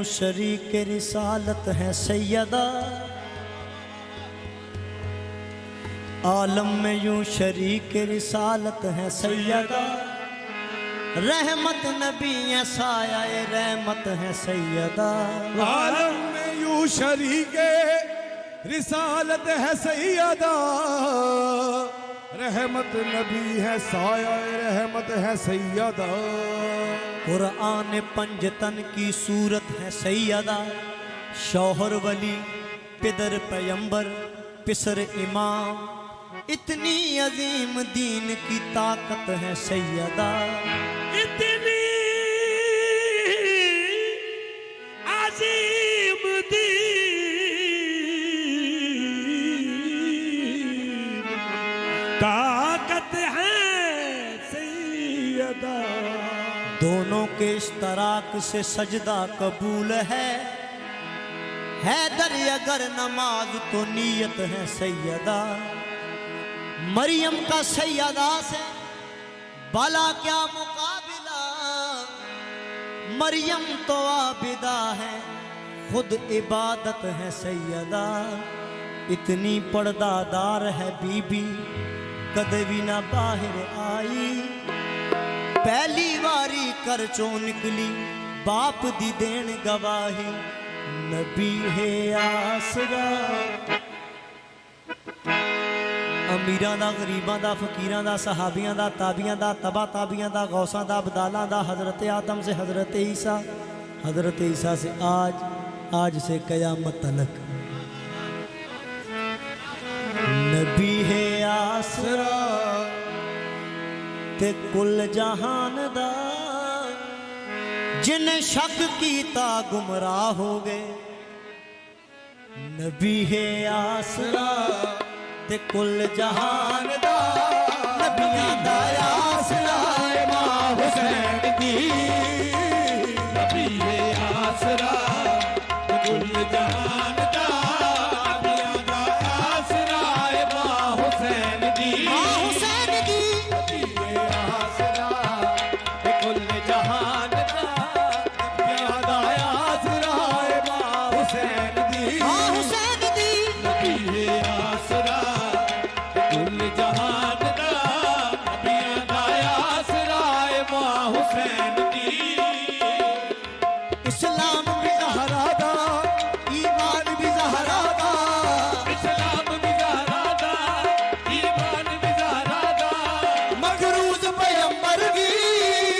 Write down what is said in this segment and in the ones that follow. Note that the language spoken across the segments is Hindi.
शरीक रिसालत है सैयदा, आलम में यूं शरीक रिसालत है सैयदा, रहमत नबी है साया रहमत है सैयदा। आलम में यूं शरीक रिसालत है सैयदा, रहमत नबी है साया रहमत है सैयदा। कुरान पंजतन की सूरत है सैयदा, शौहर वली पिदर पैगंबर पिसर इमाम, इतनी अजीम दीन की ताकत है सैयदा, इतनी अजीम दीन ताकत है सैयदा। दोनों के इश्तराक से सजदा कबूल है दर अगर नमाज तो नीयत है सैयदा। मरियम का सैयदा से भला क्या मुकाबिला, मरियम तो आबिदा है खुद इबादत है सैयदा। इतनी पर्दादार है बीबी कदवी ना बाहर आई, पहली बारी कर चो निकली बाप दी देन गवाही, नबी है आसरा। अमीरां दा गरीबां दा फकीरां दा सहाबियां दा ताबियां दा तबा ताबियां दा गौसां दा अब्दालां दा, हजरत आदम से हजरत ईसा, हजरत ईसा से आज से कयामत तलक नबी है आसरा ते कुल जहान दा। जिन्हें शक कीता गुमराह हो गए, नबी है आसरा ते कुल जहान दा। नबियां दा आसरा मां हुसैन दी, नबी है आसरा कुल जहान दा, नबियां दा आसरा मां हुसैन दी, मां हुसैन दी। नबी है आसरा कुल जहान दा, नबियां दा आसरा मां हुसैन दी, मां हुसैन दी। नबी है आसरा कुल जहान दा, नबियां दा आसरा मां हुसैन दी। इस्लाम भी ज़हरा दा, ईमान भी ज़हरा दा, इस्लाम भी ज़हरा दा, ईमान भी ज़हरा दा, मगरूज़ पैगंबर दी,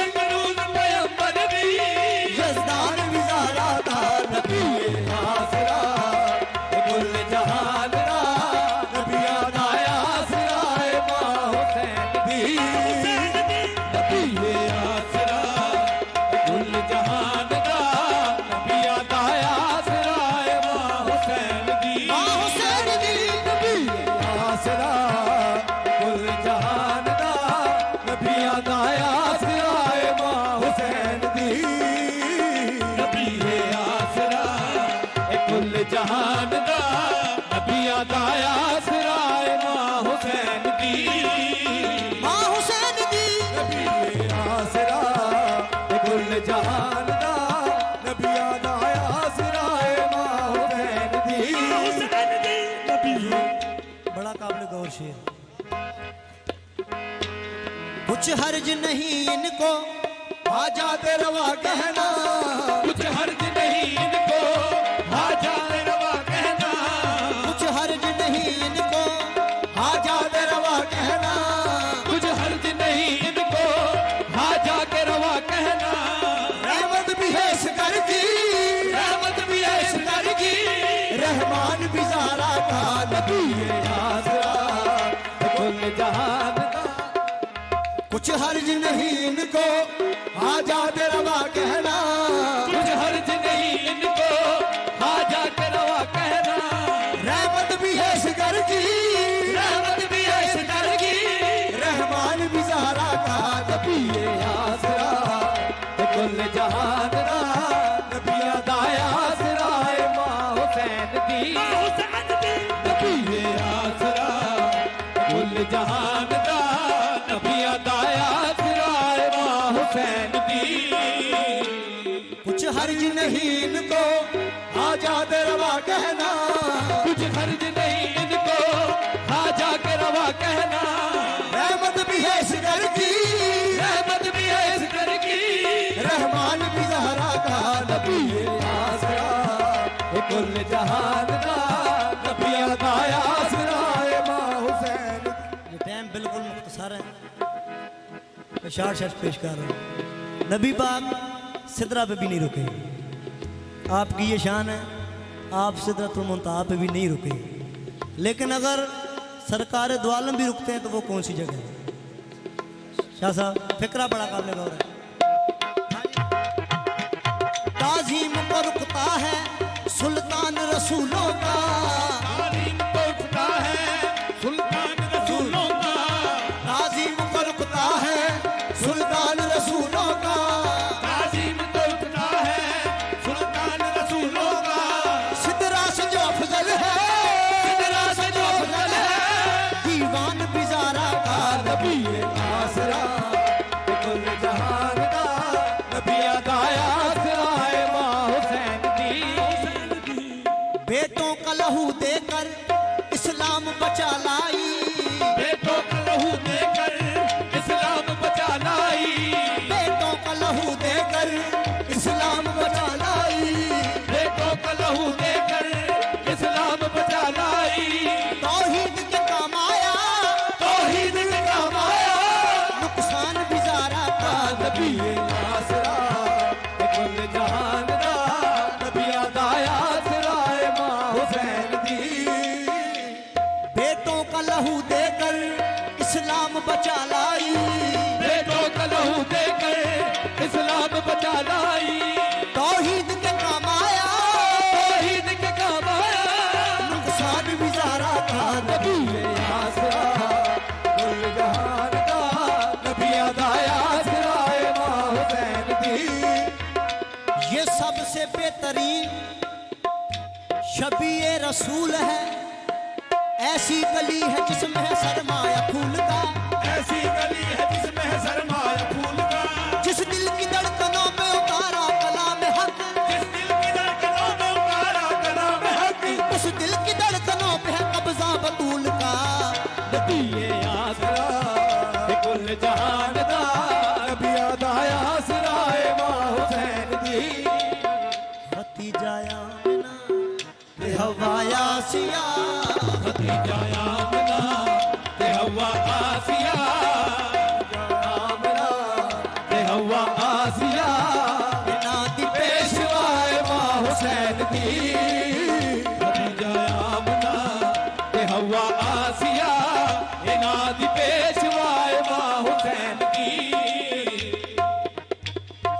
मकरूज़ पैगंबर दी, यज़दान भी ज़हरा दा। नबी आसरा कुल जहान दा, नबियां दा आसरा मां हुसैन दी, नबी आसरा कुल जहान दा, नबियां दा आसरा मां हुसैन दी, मां हुसैन दी। नबी आसरा कुल जहान दा, नबियां दा आसरा मां हुसैन दी, नबी आसरा कुल जहान दा, नबियां दा आसरा मां हुसैन दी, मां हुसैन दी। नबी आसरा कुल जहान दा, नबियां दा आसरा मां हुसैन दी, हुसैन दी, नबी बड़ा काबिल गौर शेर। कुछ हर्ज नहीं इनको आजाद रवा कहना, कुछ हर्ज नहीं इनको आजाद रवा कहना, कुछ हर्ज नहीं इनको आजाद रवा कहना, कुछ हर्ज नहीं इनको आजाद रवा कहना, रहमत भी है इस घर की, रहमत भी है इस दर की, रहमान भी ज़हरा का। नबी आसरा कुल जहान दा, कुछ हर्ज नहीं इनको आजाद रवा कहना, कुछ हर्ज नहीं इनको आजाद रवा कहना, रहमत भी है इस घर की, रहमत भी है इस दर की, रहमान भी ज़हरा का। नबी आसरा कुल जहान दा, नबियां दा आसरा मां हुसैन दी, नबी आसरा कुल जहान दा, नबियां दा आसरा मां हुसैन दी। कुछ हर्ज नहीं इनको आजाद रवा कहना, कुछ खर्च नहीं इनको खाजा के रवा कहना, रहमत भी है इस घर की, रहमत भी है इस घर की, रहमान भी ज़हरा का नबी आसरा, ये कुल जहान का नबी अता आसरा ए मां हुसैन। ये टाइम बिल्कुल मुख्तसर है, मैं शार शेर पेश कर रहा हूँ। नबी पाक सिदरा पे भी नहीं रुके, आपकी ये शान है, आप सिदरतुल मुंतहा पे भी नहीं रुके, लेकिन अगर सरकार दो आलम भी रुकते हैं तो वो कौन सी जगह है? शाह साहब फिक्रा बड़ा काबिल गौर है। ताज़ीम को रुकता है सुल्तान रसूलों का, तालीम को उठता है सुल्तान रसूलों का, ताज़ीम को रुकता है सुल्तान रसूलों का, तालीम को उठता है सुल्तान रसूलों का, सिदरा से जो अफजल है, सिदरा से जो अफजल है, दीवान बिजारा का नबी आसरा, ये कुल जहान का नबी अता आसरा ए मां हुसैन दी। बेटों का लहू देकर इस्लाम बचा लाई, बेटों का लहू देकर इस्लाम बचा लाई, बेटों का लहू देकर इस्लाम बचा लाई, बेटों का लहू देकर इस्लाम बचा लाई, तौहीद के काम आया, तौहीद के काम आया, नुकसान बिजारा का नबी आसरा, ये कुल जहान का नबी अता आसरा ए मां हुसैन दी। बेटों का लहू देकर इस्लाम बचा लाई, बेटों का लहू देकर इस्लाम बचा लाई, तौहीद के काम आया, तौहीद के काम आया, नुकसान बिजारा का नबी आसरा, कुल जहान का नबी अता आसरा ए मां हुसैन दी। ये सबसे बेहतरीन शबीए रसूल है, ऐसी गली है जिसमें है सरमाया फूल का, ऐसी गली है जिसमें है सरमाया फूल का, जिस दिल की धड़कनों पे उतारा कलाम हक, जिस दिल की धड़कनों में उतारा कलाम हक, उस दिल की धड़कनों पे है कब्जा बतूल का, नबी आसरा, ये कुल जहान का नबी अता आसरा ए मां हुसैन दी। भतीजा आमना ते हवाया सिया, भतीजा आमना ते हवा आसिया, आमना ते हवा आसिया, बिना दी पेशवा ए मां हुसैन दी। भतीजा आमना ते हवा आसिया, इनाद पेशवा मां हुसैन की।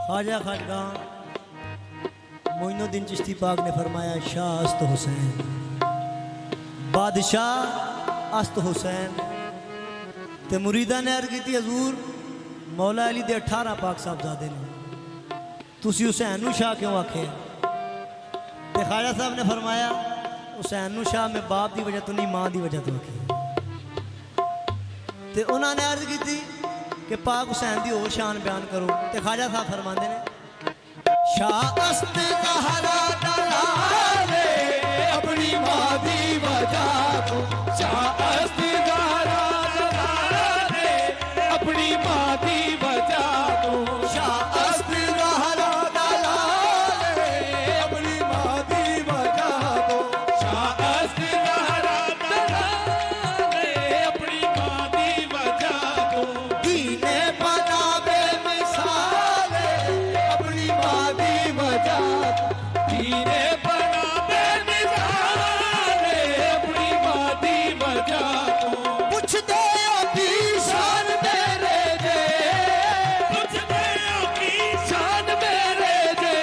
ख्वाजा खानकान मोइनुद्दीन चिश्ती पाक ने फरमाया, शाह अस्त हुसैन, बादशाह अस्त हुसैन। ते मुरीदा ने अर्ज की थी, हजूर मौला अली दे 18 पाक साहबजादे ने, तुसी हुसैन नू शाह क्यों आखे? ते ख्वाजा साहब ने फरमाया, हुसैन नू शाह मैं बाप की वजह तो नहीं, माँ की वजह तो आखे। ते उन्होंने अर्ज की थी कि पाक हुसैन की और शान बयान करो। ते ख्वाजा साहब फरमाते ने, शाह अस्त ज़हरा दलाले अपनी मां दी वजह तो शाह अस्त ज़हरा दलाले अपनी मां दी वजह तो, शाह अस्त ज़हरा दलाले अपनी मां दी वजह तो शाह अस्त ज़हरा दलाले अपनी मां दी वजह तो, दीने बना बेमिसाले अपनी मां दी वजह तो दीने बना बेमिसाले अपनी मां दी वजह तो, पुछ दे अभी शान मेरे दे, कुछ दे की शान मेरे दे,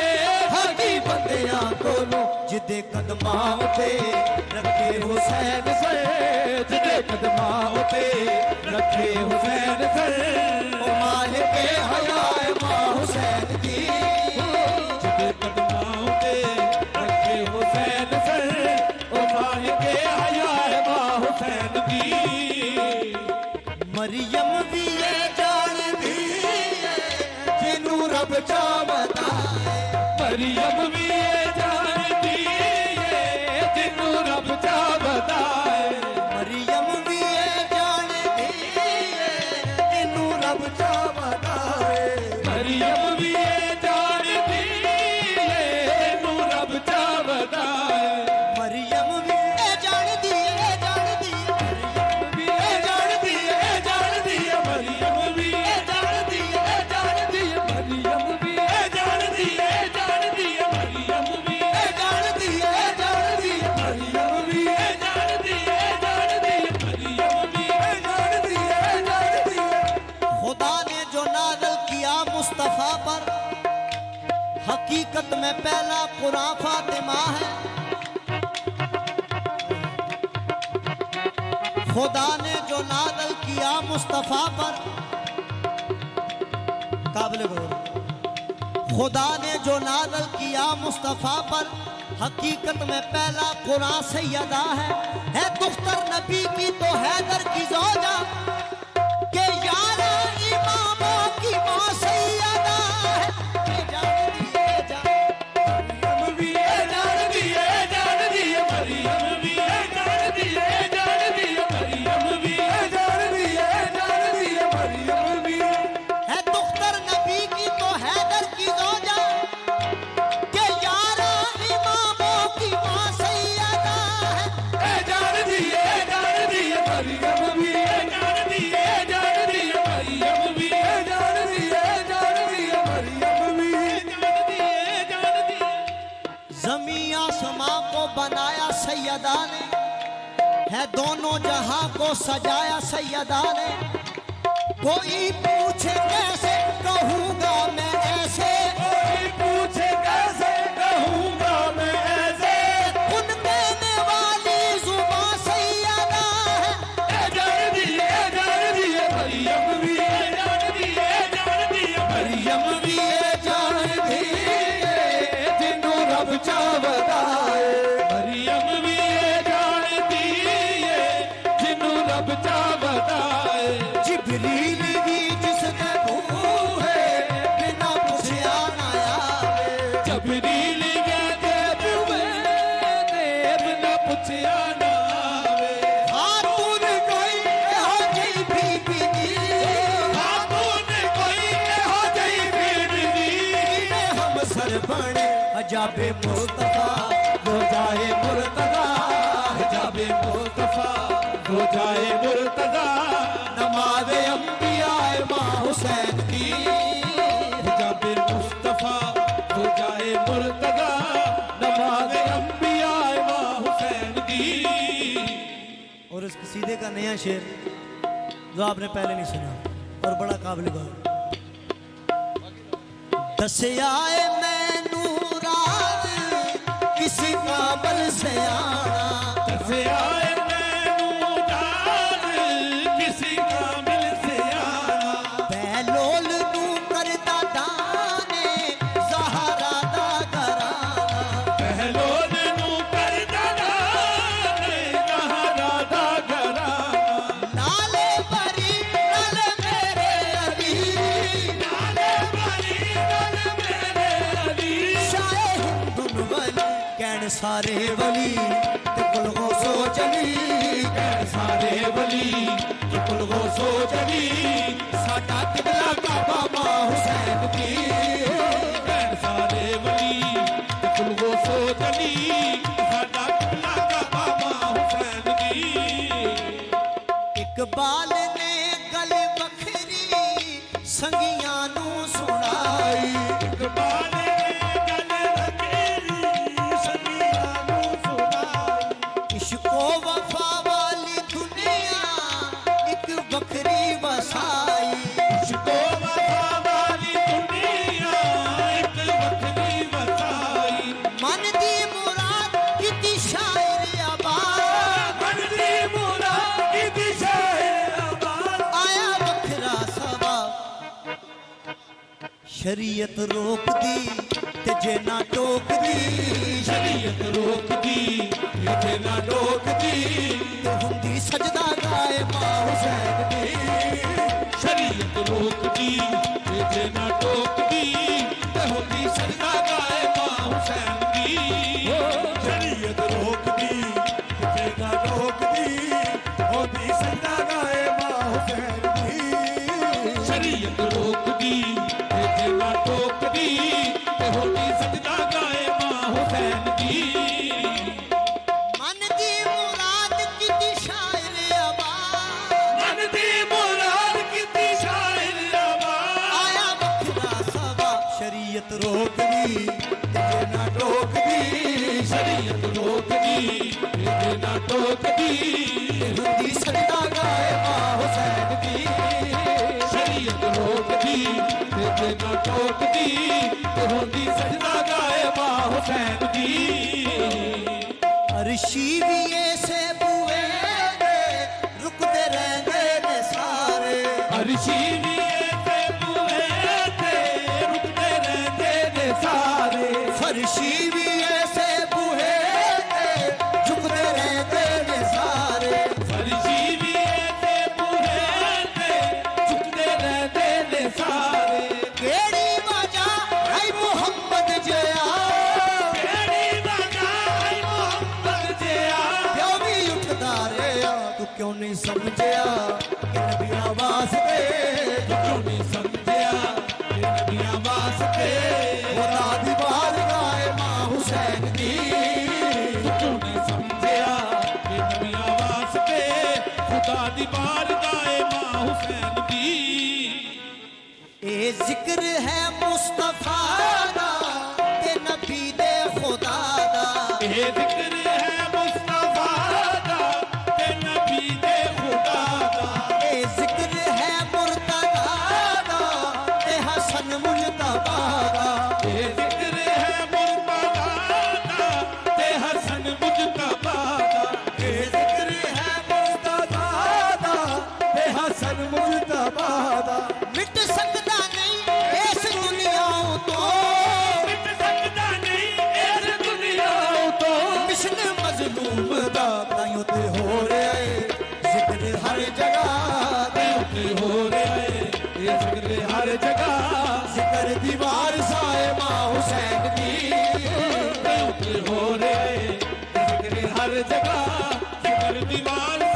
हकी बंदियां कोलों जिदे कदमां उते रखे हुसैन सर, जिदे कदमां उते रखे हुसैन सर, ओ मालिक हयाए मां हुसैन की, जिदे कदमां ते रखे हुसैन सर, ओ मालिक हया मां हुसैन की। मरियम भी ये जान दी जिनू रब चावता है, ਮਰੀਮ ਵੀ ਇਹ ਜਾਣਦੀ ਏ ਜਿਹਨੂੰ ਰੱਬ ਚਾਹਦਾ ਏ ਮਰੀਮ ਵੀ ਇਹ ਜਾਣਦੀ ਏ ਇਹਨੂੰ ਰੱਬ ਚਾਹਦਾ ਏ ਮਰੀਮ ਵੀ ਇਹ ਜਾਣਦੀ ਏ ਇਹਨੂੰ ਰੱਬ ਚਾਹਦਾ ਏ ਮਰੀਮ ਵੀ ਇਹ ਜਾਣਦੀ ਏ ਵੀ ਇਹ ਜਾਣਦੀ ਏ ਜਾਣਦੀ ਏ ਮਰੀਮ ਵੀ ਇਹ ਜਾਣਦੀ ਏ ਜਾਣਦੀ ਏ ਮਰੀਮ ਵੀ ਇਹ ਜਾਣਦੀ ਏ ਜਾਣਦੀ ਏ ਮਰੀਮ ਵੀ ਇਹ ਜਾਣਦੀ ਏ ਜਾਣਦੀ ਏ ਮਰੀਮ ਵੀ ਇਹ ਜਾਣਦੀ ਏ ਜਾਣਦੀ ਏ ਮਰੀਮ ਵੀ ਇਹ ਜਾਣਦੀ ਏ ਜਾਣਦੀ ਏ खुदा ने जो नाज़िल किया मुस्तफ़ा पर हकीकत में पहला कुरान फातिमा है खुदा ने जो नाज़िल किया मुस्तफ़ा पर काबिल गौर खुदा ने जो नाज़िल किया मुस्तफ़ा पर हकीकत में पहला कुरान सैयदा है दुख्तर नबी की तो हैदर की ज़ौजा के यारा इमामों की मां सैयदा है ये जानती ਮਰੀਮ ਵੀ ਇਹ ਜਾਣਦੀ ਏ ਜਾਣਦੀ ਏ ਮਰੀਮ ਵੀ ਇਹ ਜਾਣਦੀ ਏ ਜਾਣਦੀ ਏ ਮਰੀਮ ਵੀ ਇਹ ਜਾਣਦੀ ਏ ਜਾਣਦੀ ਏ ਮਰੀਮ ਵੀ है दुख्तर नबी की तो हैदर की ज़ौजा के यारा इमामों की मां सैयदा है ਇਹ ਜਾਣਦੀ ਏ ਜਾਣਦੀ ਏ ਮਰੀਮ ਵੀ ਇਹ ਜਾਣਦੀ ਏ ਜਾਣਦੀ ਏ ਮਰੀਮ ਵੀ ਇਹ ਜਾਣਦੀ ਏ ਜਾਣਦੀ ਏ ਮਰੀਮ ਵੀ ਇਹ ਜਾਣਦੀ ਏ ਜਾਣਦੀ ਏ ज़मीं आसमां को बनाया सैयदा ने है दोनों जहां को सजाया सैयदा ने कोई पूछे कैसे कहूँगा मैं ऐसे कोई पूछे कैसे कहूँगा मैं ऐसे उन कहने वाली जुबां सैयदा है ਇਹ ਜਾਣਦੀ ਏ ਜਾਣਦੀ ਏ ਮਰੀਮ ਵੀ ਇਹ ਜਾਣਦੀ ਏ ਜਾਣਦੀ ਏ ਮਰੀਮ ਵੀ ਇਹ ਜਾਣਦੀ ਏ ਜਿਹਨੂੰ ਰੱਬ ਚਾਹਦਾ ਏ ਮਰੀਮ ਵੀ ਇਹ ਜਾਣਦੀ ਏ ਜਿਹਨੂੰ ਰੱਬ ਚਾਹਦਾ ਏ जिबरील भी जिसने बूहे बिना पुछया ना आवे ਜਬਰੀਲ ਕਹਿੰਦੇ ਬੂਵੇ ਦੇਵ ਨਾ ਪੁੱਛਿਆ ਨਾ ਆਵੇ खातून कोई हो गई बीबी दी ਖਾਤੂਨ ਕੋਈ ਇਹੋ ਜਿਹੀ ਬੀਬੀ ने हम सर बने अजाबे मुस्तफा हो जाए मुर्तजा जाबे मुस्तफा हो जाए मुर्तजा नमाज़े अंबिया मां हुसैन की जाबे मुस्तफा हो जाए मुर्तजा नमाज़े अंबिया मां हुसैन की और इस कसीदे का नया शेर जो आपने पहले नहीं सुना और बड़ा काबिल गौर दसिया मैनू राज किसी काबल से आना दसिया मैनू राज किसी कामिल से आना बैलोल नू करदा दाने ज़हरा दा घराना पहलोन नू करदा दाने ज़हरा दा घराना नाले भरी नल मेरे अली नाले भरी नल मेरे अली शाहे हिंदुन वली कैन सारे वली ते कुल गो सो जली कैन सारे वली कुल गो सो जली साडा किबला काबा मां हुसैन की कैन सारे वली कुल गो सो जली साडा किबला काबा मां हुसैन की इकबाल ने गल बखरी संगियां नू सुनाई इकबाल ने गल रखेरी सदियां नू सुनाई इश्को वफा वाली दुनिया एक बखरी वसाई इश्को वफा वाली दुनिया एक वखरी वसाई मन दी मुराद की शायर आबाद मन दी मुराद की दिशा आबाद आया बखरा सवा शरीयत रोक दी ते जे ना टोक दी शरीयत रोकदी ये ना रोकदी ते हुंदी सजदा गाए मां हुसैन दी शरीयत रोकदी ये ना टोकदी ते होती सजदा गाए मां ਸਜਦਾ ਗਾਏ ਮਾਂ ਹੁਸੈਨ ਦੀ ਸ਼ਰੀਅਤ ਰੋਕਦੀ ਤੇ ਜੇ ਨਾ ਟੋਕਦੀ ਤੇ ਹੋਤੀ ਸਜਦਾ ਗਾਏ ਮਾਂ ਹੁਸੈਨ ਦੀ ਮਨ ਦੀ ਮੁਰਾਦ ਕੀਤੀ ਸ਼ਾਇਰ ਆਵਾਜ਼ ਮਨ ਦੀ ਮੁਰਾਦ ਕੀਤੀ ਸ਼ਾਇਰ ਆਵਾਜ਼ ਆਇਆ ਵੱਖਰਾ ਸਵਾ ਸ਼ਰੀਅਤ ਰੋਕਦੀ ਤੇ ਜੇ ਨਾ ਟੋਕਦੀ ਸ਼ਰੀਅਤ ਰੋਕਦੀ ਤੇ ਜੇ ਨਾ ਟੋਕਦੀ ਹੁੰਦੀ ਸਜਦਾ ਗਾਏ ਮਾਂ ਹੁਸੈਨ ਦੀ ਸ਼ਰੀਅਤ ਰੋਕਦੀ ਤੇ ਜੇ ਨਾ ਟੋਕਦੀ ਤੇ ਹੁੰਦੀ ਸਜਦਾ ਗਾਏ ਮਾਂ ਹੁਸੈਨ ਦੀ ਅਰਸ਼ੀ ਵੀ ਐਸੇ ਬੂਏ ਦੇ ਰੁਕਦੇ ਰਹਿੰਦੇ ਨੇ ਸਾਰੇ ਅਰਸ਼ੀ ਵੀ ਤੇ ਬੂਹੇ ਤੇ ਰੁਕਦੇ ਰਹਿੰਦੇ ਨੇ ਸਾਰੇ ਫਰਸ਼ੀ ਵੀ ਐਸੇ ਬੂਹੇ ਤੇ ਝੁਕਦੇ ਰਹਿੰਦੇ ਨੇ ਸਾਰੇ ਫਰਸ਼ੀ ਵੀ ਤੇ ਬੂਹੇ ਤੇ ਝੁਕਦੇ ਰਹਿੰਦੇ ਨੇ ਸਾਰੇ ਕਿਹੜੀ ਵਜ੍ਹਾ ਹੈ ਮੁਹੰਮਦ ਜਿਆ ਕਿਹੜੀ ਵਜ੍ਹਾ ਹੈ ਮੁਹੰਮਦ ਜਿਆ ਕਿਉਂ ਵੀ ਉੱਠਦਾ ਰਿਹਾ ਤੂੰ ਕਿਉਂ ਨਹੀਂ ਸਮਝਿਆ ਕਿ ਨਬੀਆਂ ਵਾਸਤੇ ਕਿਉਂ ਨਹੀਂ ਸਮਝਿਆ ਕਿ ਨਬੀਆਂ ਵਾਸਤੇ ਖੁਦਾ ਦੀ ਬਾਰਗਾਹ ਮਾਂ ਹੁਸੈਨ ਦੀ ਕਿਉਂ ਨਹੀਂ ਸਮਝਿਆ ਕਿ ਨਬੀਆਂ ਵਾਸਤੇ ਖੁਦਾ ਦੀ ਬਾਰਗਾਹ ਮਾਂ ਹੁਸੈਨ ਦੀ ਇਹ ਜ਼ਿਕਰ ਹੈ ਮੁਸਤਫਾ ਦਾ ਤੇ ਨਬੀ ਦੇ ਖੁਦਾ ਦਾ ਇਹ ਜ਼ਿਕਰ ਹੈ ਮੁਸਤਫਾ ਦਾ ਤੇ ਨਬੀ ਦੇ ਖੁਦਾ ਦਾ ਇਹ ਜ਼ਿਕਰ ਹੈ ਮੁਰਤਜ਼ਾ ਦਾ ਤੇ ਹਸਨ ਮੁਜਤਬਾ ਦਾ ਇਹ ਜ਼ਿਕਰ ਹੈ ਮੁਰਤਜ਼ਾ ਦਾ ਤੇ ਹਸਨ ਮੁਜਤਬਾ ਦਾ ਇਹ ਜ਼ਿਕਰ ਹੈ ਮੁਸਤਫਾ ਦਾ ਤੇ ਹਸਨ ਮੁਜਤਬਾ ਦਾ ਮਿਟ ਸਕਦਾ ਨਹੀਂ ਇਸ ਦੁਨੀਆ ਤੋਂ ਮਿਟ ਸਕਦਾ ਨਹੀਂ ਇਸ ਦੁਨੀਆ ਤੋਂ ਮਿਸ਼ਨ ਮਜ਼ਲੂਮ ਦਾ ਤਾਈਓ ਤੇ ਹੋ ਰਿਹਾ ਏ ਜ਼ਿਕਰ ਹਰ ਜਗ੍ਹਾ ਤੇ ਤੇ ਹੋ ਰਿਹਾ ਏ ਇਹ ਜ਼ਿਕਰ ਹਰ ਜਗ੍ਹਾ ਜ਼ਿਕਰ ਦੀ ਵਾਰਸਾਏ ਮਾਂ ਹੁਸੈਨ ਦੀ ਤੇ ਹੋ ਰਿਹਾ ਏ ਜ਼ਿਕਰ ਹਰ ਜਗ੍ਹਾ ਜ਼ਿਕਰ ਦੀਵਾਰ